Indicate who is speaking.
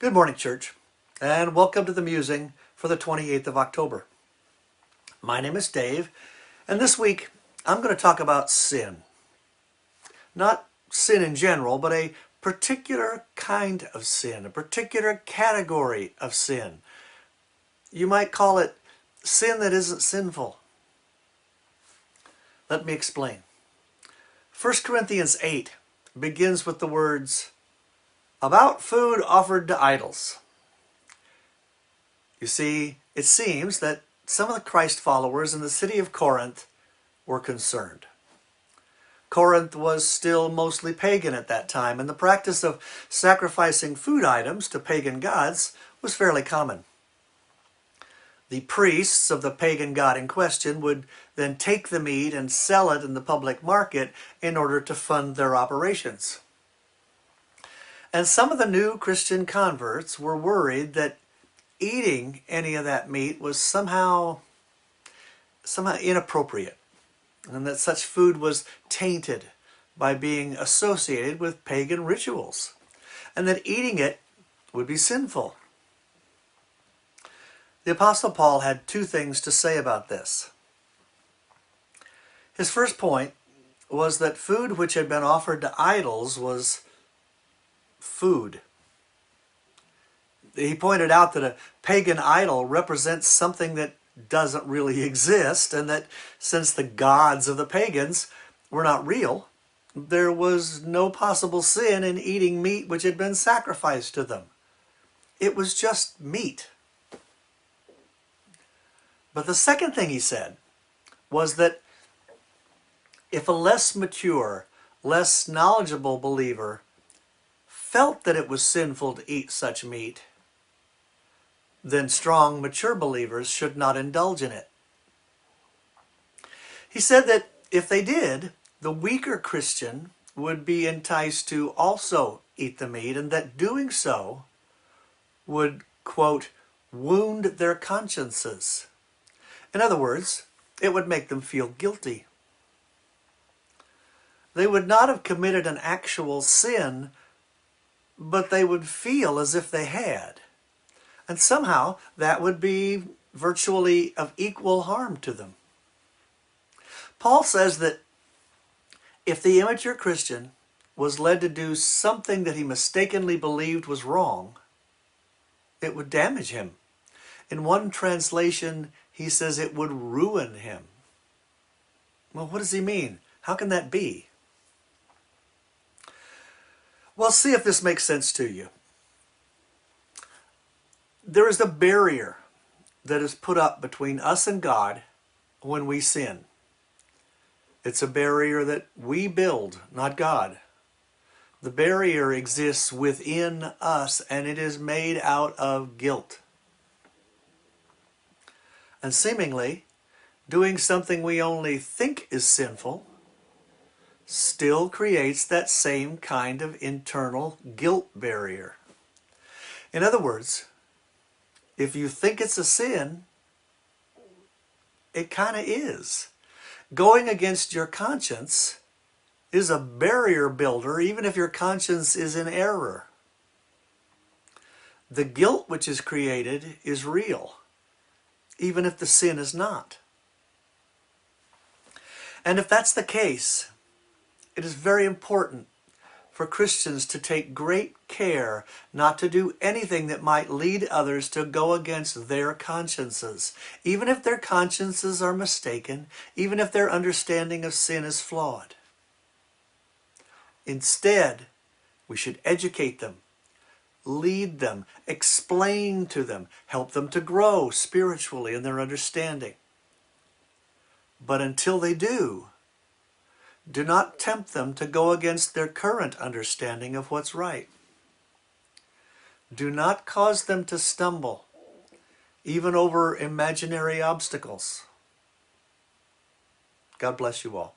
Speaker 1: Good morning, church, and welcome to the musing for the 28th of October. My name is Dave, and this week I'm going to talk about sin. Not sin in general, but a particular kind of sin, a particular category of sin. You might call it sin that isn't sinful. Let me explain. 1 Corinthians 8 begins with the words, "About food offered to idols." You see, it seems that some of the Christ followers in the city of Corinth were concerned. Corinth was still mostly pagan at that time, and the practice of sacrificing food items to pagan gods was fairly common. The priests of the pagan god in question would then take the meat and sell it in the public market in order to fund their operations. And some of the new Christian converts were worried that eating any of that meat was somehow inappropriate, and that such food was tainted by being associated with pagan rituals, and that eating it would be sinful. The Apostle Paul had two things to say about this. His first point was that food which had been offered to idols was food. He pointed out that a pagan idol represents something that doesn't really exist, and that since the gods of the pagans were not real, there was no possible sin in eating meat which had been sacrificed to them. It was just meat. But the second thing he said was that if a less mature, less knowledgeable believer felt that it was sinful to eat such meat, then strong, mature believers should not indulge in it. He said that if they did, the weaker Christian would be enticed to also eat the meat, and that doing so would, quote, wound their consciences. In other words, it would make them feel guilty. They would not have committed an actual sin, but they would feel as if they had. And somehow that would be virtually of equal harm to them. Paul says that if the immature Christian was led to do something that he mistakenly believed was wrong, it would damage him. In one translation, he says it would ruin him. Well, what does he mean? How can that be? Well, see if this makes sense to you. There is a barrier that is put up between us and God when we sin. It's a barrier that we build, not God. The barrier exists within us, and it is made out of guilt. And seemingly, doing something we only think is sinful still creates that same kind of internal guilt barrier. In other words, if you think it's a sin, it kind of is. Going against your conscience is a barrier builder, even if your conscience is in error. The guilt which is created is real, even if the sin is not. And if that's the case, it is very important for Christians to take great care not to do anything that might lead others to go against their consciences, even if their consciences are mistaken, even if their understanding of sin is flawed. Instead, we should educate them, lead them, explain to them, help them to grow spiritually in their understanding. But until they do not tempt them to go against their current understanding of what's right. Do not cause them to stumble, even over imaginary obstacles. God bless you all.